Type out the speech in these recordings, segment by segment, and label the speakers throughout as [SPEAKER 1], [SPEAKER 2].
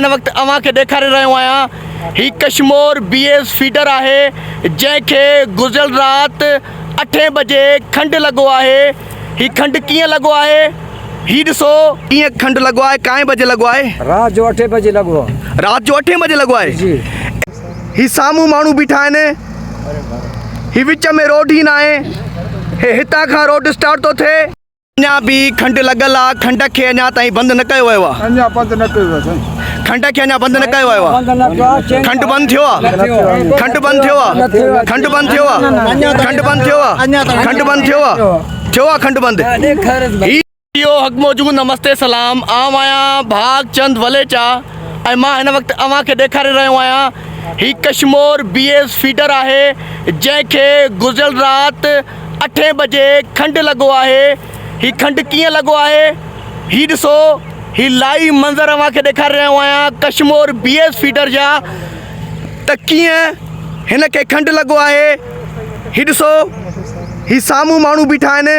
[SPEAKER 1] इन वक्त अवां के ॾेखारे रहियो आहियां ही कशमोर BS फीडर आहे जंहिंखे गुज़िरियल राति 8 बजे खंडु लॻो आहे। ही खंडु कीअं लॻो आहे ही ॾिसो कीअं खंडु लॻो आहे, काएं बजे लॻो आहे?
[SPEAKER 2] रात जो 8 बजे लॻो आहे।
[SPEAKER 1] रात जो 8 बजे लॻो आहे
[SPEAKER 2] जी।
[SPEAKER 1] ही साम्हूं माण्हू बीठा आहिनि, ही विच में रोड ई न आहे, हे हितां खां रोड स्टार्ट थो थिए। अञा बि खंडु लॻल आहे, खंड खे अञा ताईं बंदि न कयो वियो आहे।
[SPEAKER 2] अञा बंदि न कयो आहे।
[SPEAKER 1] खंड खे अञा बंदि न कयो वियो आहे। खंडु बंदि थियो आहे, खंडु बंदि थियो आहे, खंडु बंदि थियो आहे, खंडु बंदि थियो आहे, खंडु बंदि थियो आहे, खंडु बंदि। वीडियो हक़ मौजूद नमस्ते सलाम, आऊं आहियां भागचंद वलेचा ऐं मां हिन वक़्तु अवां खे ॾेखारे रहियो आहियां ही कशमोर BS फीडर आहे जंहिंखे गुज़िरियल राति 8 बजे खंडु लॻो आहे। ही खंडु कीअं लॻो आहे ही ॾिसो, ही लाइव मंज़र अवां खे ॾेखारे रहियो आहियां कशमोर BS फीडर जा त कीअं हिन खे खंडु लॻो आहे। ही ॾिसो ही साम्हूं माण्हू बीठा आहिनि,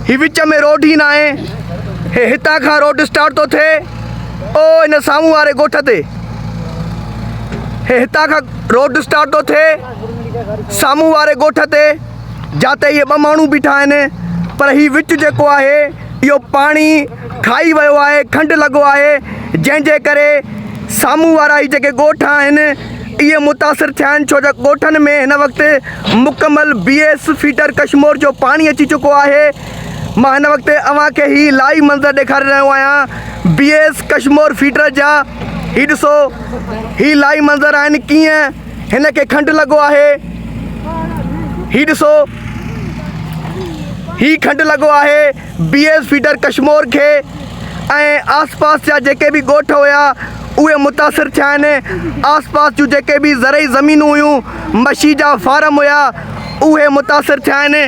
[SPEAKER 1] ही विच में रोड ई न आहे, हे हितां खां रोड स्टार्ट थो थिए ओ इन साम्हूं वारे ॻोठ ते, हे हितां खां रोड स्टार्ट थो थिए साम्हूं वारे ॻोठ ते जिते इहे 2 माण्हू बीठा आहिनि, पर ही विच जेको आहे इहो पाणी खाई वियो आहे, खंडु लॻो आहे, जंहिंजे करे साम्हूं वारा ही जेके ॻोठ आहिनि इहे मुतासिर थिया आहिनि, छो जो ॻोठनि में हिन वक़्तु मुकमल BS फीडर कशमोर जो पाणी अची चुको आहे। मां हिन वक़्तु अवां खे ही लाइव मंज़र ॾेखारे रहियो आहियां BS कशमोर फीडर जा। ही ॾिसो ही लाइव मंज़र आहिनि कीअं हिन खे खंडु लॻो आहे। ही ॾिसो ही खंडु लॻो आहे BS फीडर कशमोर खे ऐं आसपास जा जेके बि ॻोठ हुया उहे मुतासिर थिया आहिनि। आसपास जूं जेके बि ज़रई ज़मीनूं हुयूं, मछी जा फार्म हुया, उहे मुतासिर थिया आहिनि,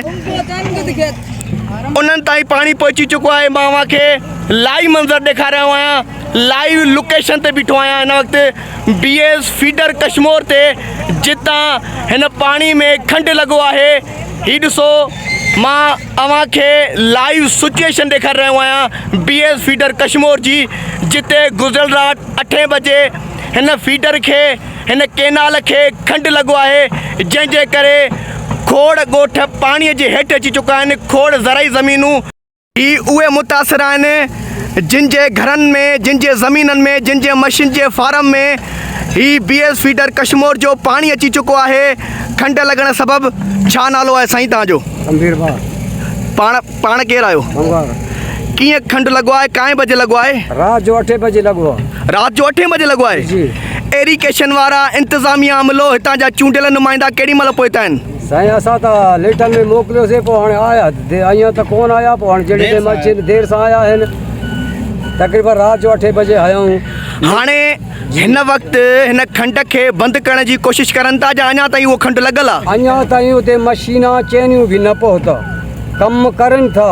[SPEAKER 1] उन्हनि ताईं पाणी पहुची चुको आहे। मां अव्हां खे लाइव मंज़र ॾेखारे रहियो आहियां, लाइव लोकेशन ते बीठो आहियां हिन वक़्तु BS फीडर कशमोर ते जितां हिन पाणी में खंडु लॻो आहे। ही ॾिसो मां अव्हां खे लाइव सिचुएशन ॾेखारे रहियो आहियां BS फीडर कशमोर जी, जिते गुज़िरियल राति 8 बजे हिन फीडर खे, हिन केनाल खे खंडु लॻो आहे, जंहिंजे करे खोड़ ॻोठ पाणीअ जे हेठि अची चुका आहिनि। खोड़ ज़रई ज़मीनूं ही उहे मुतासिर आहिनि जिन जे घरनि में, जिन जे ज़मीननि में, जिन जे मशीन जे फार्म में ही BS फीडर कशमोर जो पाणी अची चुको आहे। खंडु लॻण सबबु छा नालो आहे साईं तव्हांजो? पाण केरु आहियो? कीअं खंडु लॻो आहे, काएं बजे लॻो आहे?
[SPEAKER 2] रात जो 8 बजे लॻो आहे।
[SPEAKER 1] रात जो 8 बजे लॻो आहे
[SPEAKER 2] जी।
[SPEAKER 1] एरिगेशन वारा, इंतिज़ामिया अमलो, हितां जा चूंडियल नुमाइंदा केॾी महिल पहुता आहिनि?
[SPEAKER 2] साईं असां त लेटन में मोकिलियोसीं, पोइ हाणे आया अञा त कोन आया, पोइ हाणे जॾहिं मछी देरि सां आया आहिनि, तक़रीबन रात जो 8 बजे आया आहियूं। हाणे
[SPEAKER 1] हिन वक़्तु हिन खंड खे बंदि करण जी कोशिशि करनि था या अञा ताईं उहो खंडु लॻल आहे?
[SPEAKER 2] अञा ताईं उते मशीना चैनियूं बि न पहुता, कमु करनि था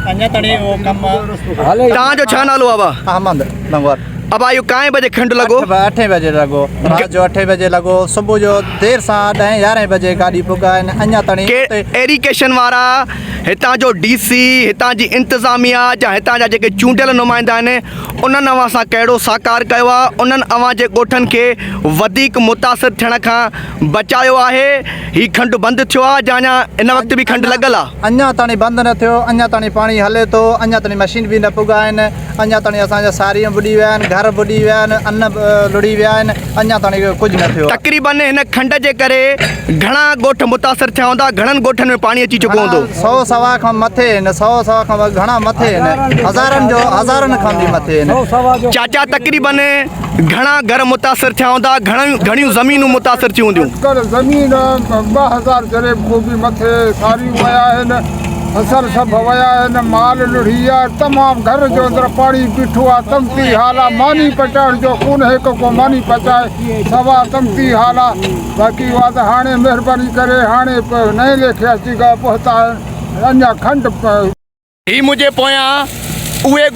[SPEAKER 3] अञा ताईं वो कमु
[SPEAKER 2] हले।
[SPEAKER 1] तव्हांजो छा नालो आहे?
[SPEAKER 3] अहमद नंवर।
[SPEAKER 1] अब इहो काएं बजे खंडु लॻो?
[SPEAKER 3] 8 बजे लॻो, रात जो 8 बजे लॻो, सुबुह जो देरि सां 10-11 बजे गाॾी पुॻा आहिनि। अञा ताईं
[SPEAKER 1] एरिगेशन वारा, हितां जो DC, हितां जी इंतिज़ामिया जा, हितां जा जेके चूंडियल नुमाइंदा आहिनि, उन्हनि अव्हां सां कहिड़ो साकार कयो आहे? उन्हनि अव्हां जे ॻोठनि खे वधीक मुतासिर थियण खां बचायो आहे? ही खंडु बंदि थियो आहे या अञा हिन वक़्तु बि खंडु लॻल आहे?
[SPEAKER 3] अञा ताईं बंदि न थियो, अञा ताईं पाणी हले थो, अञा ताईं मशीन बि न पुॻा आहिनि, अञा ताईं असांजा साड़ियूं बुॾी विया आहिनि, घर बुॾी विया आहिनि, अन्न लुड़ी विया आहिनि, अञा ताईं कुझु न थियो। तक़रीबन
[SPEAKER 1] हिन खंड जे करे घणा ॻोठ मुतासिर थिया हूंदा? घणनि ॻोठनि में पाणी अची चुको हूंदो?
[SPEAKER 3] 100-125 खां मथे आहिनि, 100 खां घणा मथे आहिनि, हज़ारनि खां बि मथे आहिनि।
[SPEAKER 1] चाचा तक़रीबन घणा घर मुतासिर थिया हूंदा? घणियूं ज़मीनूं मुतासिर थियूं हूंदियूं?
[SPEAKER 4] ज़मीन 2000 जरे को बि मथे सारियूं विया आहिनि, फसल सभु विया आहिनि, माल लुढ़ी आहे, तमामु घर जो अंदरि पाणी बीठो आहे, तमती हाल आहे, मानी पचाइण जो कोन हिकु को मानी पचाए, सवा तमती हाल आहे। बाक़ी उहा त हाणे महिरबानी करे हाणे नए लेखे अची पहुता आहिनि, अञा खंडु
[SPEAKER 1] ही मुंहिंजे पोयां उहे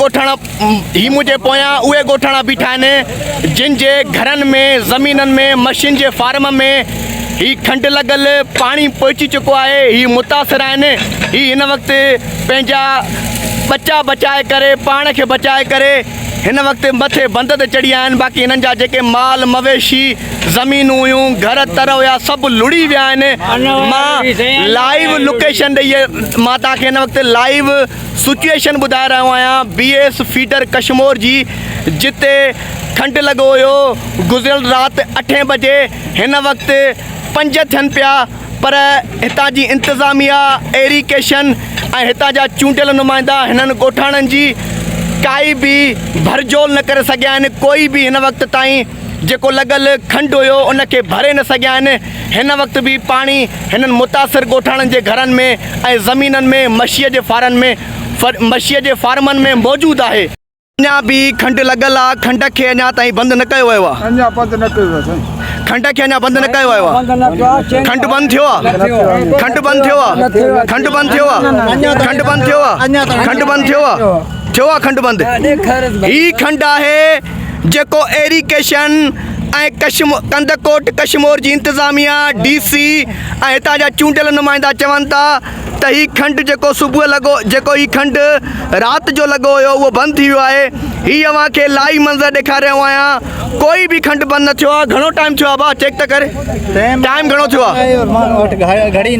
[SPEAKER 1] ॻोठाणा बीठा आहिनि जिन जे घरनि में, ज़मीननि में, मशीन जे फार्म में ही खंडु लॻल पाणी पहुची चुको आहे। ही मुतासिर आहिनि, ही हिन वक़्तु पंहिंजा बचा बचाए करे, पाण खे बचाए करे हिन वक़्तु मथे बंद ते चढ़ी आहिनि। बाक़ी हिननि जा जेके माल मवेशी ज़मीनूं हुयूं घर तर हुया सभु लुड़ी विया आहिनि। मां लाइव लोकेशन ॾेई मां तव्हांखे हिन वक़्तु लाइव सिचुएशन ॿुधाए रहियो आहियां BS फीडर कशमोर जी, जिते खंडु लॻो हुयो गुज़िरियल राति 8 बजे। हिन वक़्तु 5 थियनि पिया, पर हितां जी इंतिज़ामिया एरिकेशन ऐं हितां जा चूंडियल नुमाइंदा हिननि ॻोठाणनि जी काई बि भरजोल न करे सघिया आहिनि। कोई बि हिन वक़्तु ताईं जेको लॻल खंडु हुयो उनखे भरे न सघिया आहिनि। हिन वक़्तु बि पाणी हिननि मुतासिर ॻोठाणनि जे घरनि में ऐं ज़मीननि में मछीअ जे फार्मनि में मौजूदु आहे। अञा बि खंडु लॻल आहे। खंड खे अञा ताईं बंदि न कयो वियो आहे।
[SPEAKER 4] अञा बंदि न कयो आहे।
[SPEAKER 1] खंड खे अञा बंदि न कयो वियो आहे। खंडु बंदि थियो आहे। खंडु बंदि थियो आहे। खंडु बंदि थियो आहे। खंडु बंदि थियो आहे। खंडु बंदि थियो आहे। खंडु बंदि ही खंडु आहे जेको एरिकेशन ऐं कंदकोट कशमोर जी इंतिज़ामिया DC ऐं हितां जा चूंडियल नुमाइंदा चवनि था त ही खंडु जेको सुबुह लॻो जेको ही खंडु राति जो लॻो हुयो उहो बंदि थी वियो आहे। ही अव्हांखे लाइव मंज़र ॾेखारे रहियो आहियां। कोई बि खंडु बंदि न थियो आहे। घणो टाइम थियो आहे भाउ चेक त करे टाइम घणो थियो आहे।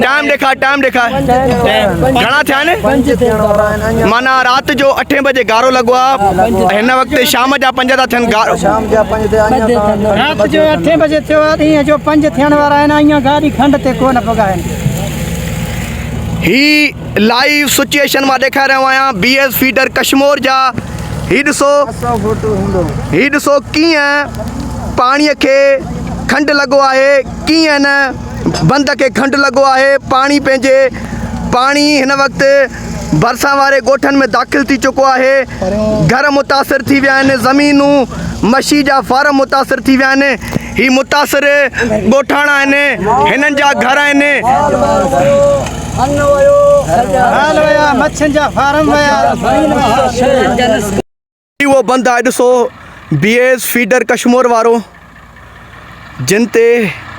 [SPEAKER 1] टाइम ॾेखार घणा थिया आहिनि। माना राति जो 8 बजे गारो लॻो आहे। हिन वक़्तु शाम जा 5 था थियनि। गारो
[SPEAKER 5] रात जो 8 बजे थियो आहे। ॾींहं जो 5 थियण वारा आहिनि। अञा गाड़ी खंड ते कोन पहुगा आहिनि।
[SPEAKER 1] ही लाइव सिचुएशन मां ॾेखारे रहियो आहियां BS फीडर कशमोर जा। ही ॾिसो कीअं पाणीअ खे खंडु लॻो आहे, कीअं न बंद खे खंडु लॻो आहे। पाणी हिन वक़्तु भरिसां वारे ॻोठनि में दाख़िल थी चुको आहे। घर मुतासिर थी विया आहिनि। ज़मीनूं मछी जा फार्म मुतासिर थी विया आहिनि। ही मुतासिर ॻोठाणा आहिनि। हिननि जा घर आहिनि। उहो बंदि आहे। ॾिसो BS फीडर कशमोर वारो जिन ते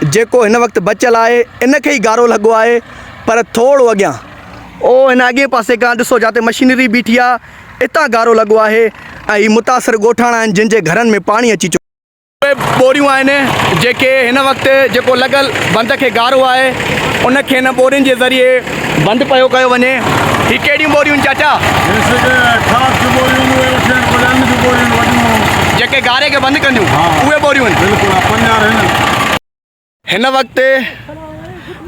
[SPEAKER 1] जेको हिन वक़्तु बचियल आहे इनखे ई गारो लॻो आहे। पर थोरो अॻियां हिन अॻे पासे खां ॾिसो जिते मशीनरी बीठी आहे हितां गारो लॻो आहे। ऐं ही मुतासिर ॻोठाणा आहिनि जिन जे घरनि में पाणी अची चुको। उहे बोरियूं आहिनि जेके हिन वक़्तु जेको लॻल बंद खे गारो आहे उनखे हिन बोरियुनि जे ज़रिए बंदि पियो कयो वञे। ही कहिड़ियूं बोरियूं चाचा? जेके गारे खे बंदि कंदियूं उहे बोरियूं आहिनि। हिन वक़्तु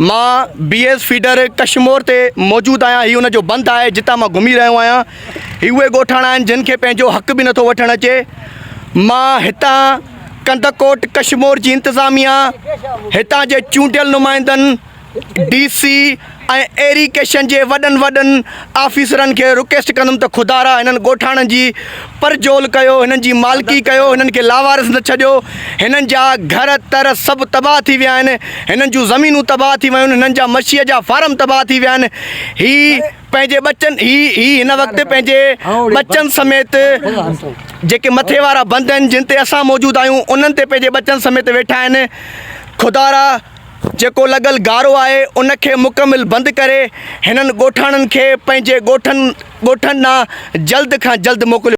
[SPEAKER 1] मां BS फीडर कशमोर ते मौजूदु आहियां। हीउ हुनजो बंदि आहे जितां मां घुमी रहियो आहियां। ही उहे ॻोठाणा आहिनि जिन खे पंहिंजो हक़ बि नथो वठणु अचे। मां हितां कंदकोट कशमोर जी इंतिज़ामिया, हितां जे चूंडियल नुमाइंदनि DC ऐं एरिकेशन जे वॾनि ऑफिसरनि खे रिक्वेस्ट कंदुमि त खुदारा हिननि ॻोठाणनि जी परजोल कयो, हिननि जी मालिकी कयो, हिननि खे लावारिस न छॾियो। हिननि जा घर तर सभु तबाह थी विया आहिनि। हिननि जूं ज़मीनूं तबाह थी वियूं आहिनि। हिननि जा मछीअ जा फार्म तबाह थी विया आहिनि। ही पंहिंजे बचनि हिन वक़्तु पंहिंजे बचनि समेत जेके मथे वारा बंद आहिनि जिन ते असां मौजूदु आहियूं उन्हनि ते पंहिंजे बचनि समेत वेठा आहिनि। खुदारा जेको लॻल गारो आहे उनखे मुकमिल बंदि करे हिननि ॻोठाणनि खे पंहिंजे ॻोठनि ॾांहुं जल्द खां जल्द मोकिलियो।